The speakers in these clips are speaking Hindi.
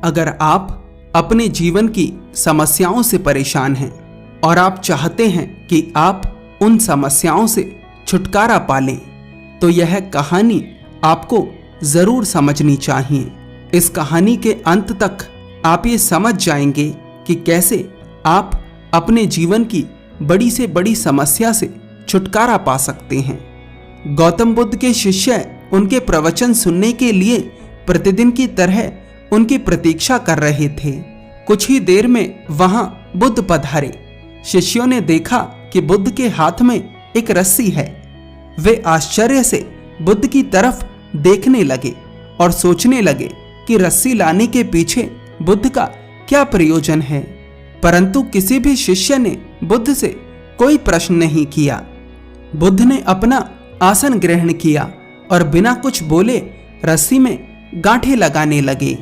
अगर आप अपने जीवन की समस्याओं से परेशान हैं और आप चाहते हैं कि आप उन समस्याओं से छुटकारा पा लें, तो यह कहानी आपको जरूर समझनी चाहिए। इस कहानी के अंत तक आप ये समझ जाएंगे कि कैसे आप अपने जीवन की बड़ी से बड़ी समस्या से छुटकारा पा सकते हैं। गौतम बुद्ध के शिष्य उनके प्रवचन सुनने के लिए प्रतिदिन की तरह उनकी प्रतीक्षा कर रहे थे। कुछ ही देर में वहां बुद्ध पधारे। शिष्यों ने देखा कि बुद्ध के हाथ में एक रस्सी है। वे आश्चर्य से बुद्ध की तरफ देखने लगे और सोचने लगे कि रस्सी लाने के पीछे बुद्ध का क्या प्रयोजन है। परंतु किसी भी शिष्य ने बुद्ध से कोई प्रश्न नहीं किया। बुद्ध ने अपना आसन ग्रहण किया और बिना कुछ बोले रस्सी में गांठें लगाने लगे।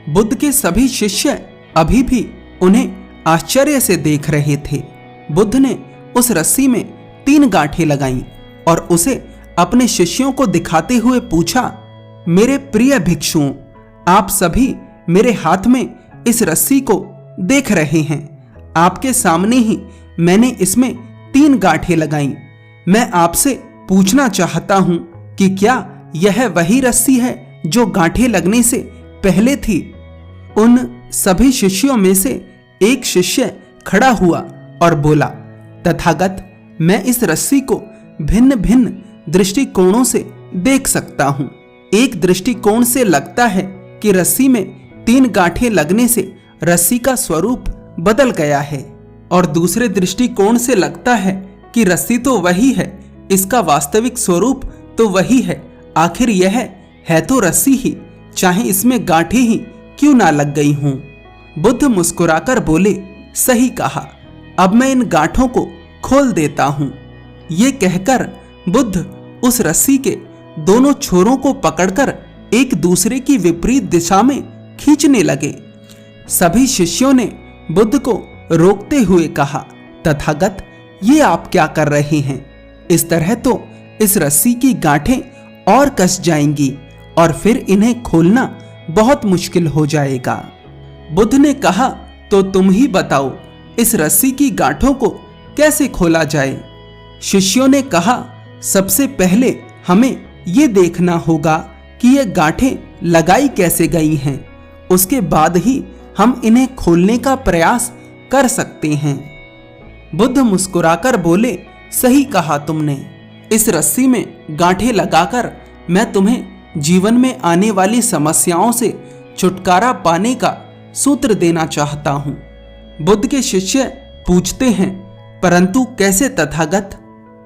बुद्ध के सभी शिष्य अभी भी उन्हें आश्चर्य से देख रहे थे। बुद्ध ने उस रस्सी में 3 गांठें लगाईं और उसे अपने शिष्यों को दिखाते हुए पूछा, मेरे प्रिय भिक्षुओं, आप सभी मेरे हाथ में इस रस्सी को देख रहे हैं। आपके सामने ही मैंने इसमें 3 गांठें लगाईं। मैं आपसे पूछना चाहता हूं कि क्या यह वही रस्सी है जो गांठें लगने से पहले थी? उन सभी शिष्यों में से एक शिष्य खड़ा हुआ और बोला, तथागत, मैं इस रस्सी को भिन्न भिन्न दृष्टिकोणों से देख सकता हूं। एक दृष्टिकोण से लगता है कि रस्सी में 3 गांठें लगने से रस्सी का स्वरूप बदल गया है, और दूसरे दृष्टिकोण से लगता है कि रस्सी तो वही है, इसका वास्तविक स्वरूप तो वही है। आखिर यह है तो रस्सी ही, चाहे इसमें गांठें ही क्यों ना लग गई हों। बुद्ध मुस्कुराकर बोले, सही कहा, अब मैं इन गांठों को खोल देता हूं। ये कहकर बुद्ध उस रस्सी के दोनों छोरों को पकड़कर एक दूसरे की विपरीत दिशा में खींचने लगे। सभी शिष्यों ने बुद्ध को रोकते हुए कहा, तथागत, ये आप क्या कर रहे हैं? इस तरह तो इस रस्सी की गांठें और कस जाएंगी और फिर इन्हें खोलना बहुत मुश्किल हो जाएगा। बुद्ध ने कहा, तो तुम ही बताओ, इस रस्सी की गांठों को कैसे खोला जाए? शिष्यों ने कहा, सबसे पहले हमें ये देखना होगा कि ये गांठें लगाई कैसे गई हैं। उसके बाद ही हम इन्हें खोलने का प्रयास कर सकते हैं। बुद्ध मुस्कुराकर बोले, सही कहा तुमने। इस रस्सी में गांठें लगाकर मैं तुम्हें जीवन में आने वाली समस्याओं से छुटकारा पाने का सूत्र देना चाहता हूं। बुद्ध के शिष्य पूछते हैं, परंतु कैसे तथागत?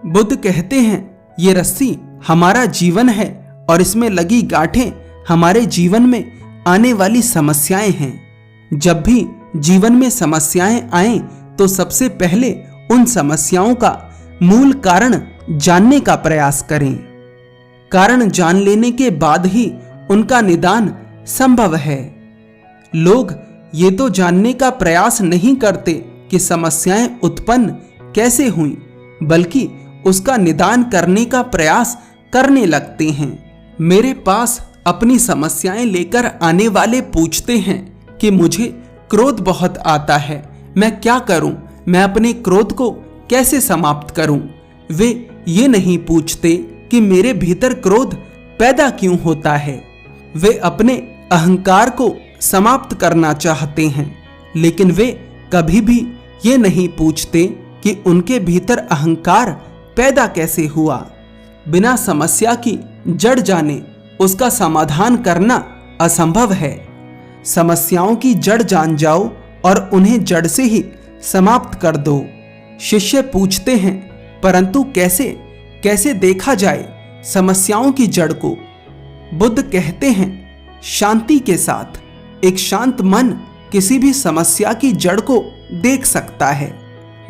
बुद्ध कहते हैं, ये रस्सी हमारा जीवन है और इसमें लगी गांठें हमारे जीवन में आने वाली समस्याएं हैं। जब भी जीवन में समस्याएं आएं तो सबसे पहले उन समस्याओं का मूल कारण जानने का प्रयास करें। कारण जान लेने के बाद ही उनका निदान संभव है। लोग ये तो जानने का प्रयास नहीं करते कि समस्याएं उत्पन्न कैसे हुई, बल्कि उसका निदान करने का प्रयास करने लगते हैं। मेरे पास अपनी समस्याएं लेकर आने वाले पूछते हैं कि मुझे क्रोध बहुत आता है, मैं क्या करूं? मैं अपने क्रोध को कैसे समाप्त करूं? वे ये नहीं पूछते कि मेरे भीतर क्रोध पैदा क्यों होता है। वे अपने अहंकार को समाप्त करना चाहते हैं, लेकिन वे कभी भी ये नहीं पूछते कि उनके भीतर अहंकार पैदा कैसे हुआ। बिना समस्या की जड़ जाने उसका समाधान करना असंभव है। समस्याओं की जड़ जान जाओ और उन्हें जड़ से ही समाप्त कर दो। शिष्य पूछते हैं, परंतु कैसे देखा जाए समस्याओं की जड़ को? बुद्ध कहते हैं, शांति के साथ। एक शांत मन किसी भी समस्या की जड़ को देख सकता है।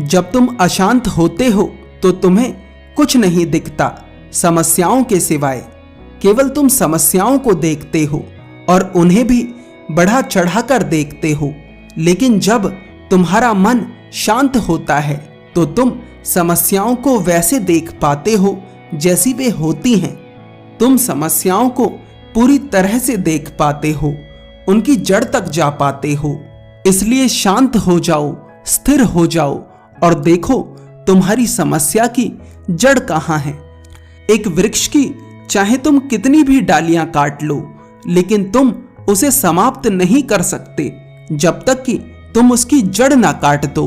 जब तुम अशांत होते हो तो तुम्हें कुछ नहीं दिखता समस्याओं के सिवाय। केवल तुम समस्याओं को देखते हो और उन्हें भी बढ़ा चढ़ाकर देखते हो। लेकिन जब तुम्हारा मन शांत होता है तो तुम समस्याओं को वैसे देख पाते हो जैसी वे होती हैं। तुम समस्याओं को पूरी तरह से देख पाते हो उनकी जड़ तक जा पाते हो। इसलिए शांत हो जाओ, स्थिर हो जाओ और देखो तुम्हारी समस्या की जड़ कहाँ है। एक वृक्ष की चाहे तुम कितनी भी डालियां काट लो, लेकिन तुम उसे समाप्त नहीं कर सकते जब तक कि तुम उसकी जड़ ना काट दो।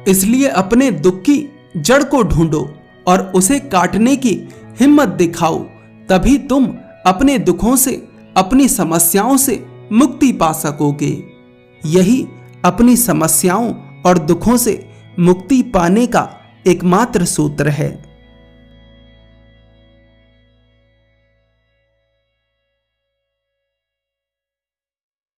इसलिए अपने दुख की जड़ को ढूंढो और उसे काटने की हिम्मत दिखाओ, तभी तुम अपने दुखों से, अपनी समस्याओं से मुक्ति पा सकोगे। यही अपनी समस्याओं और दुखों से मुक्ति पाने का एकमात्र सूत्र है।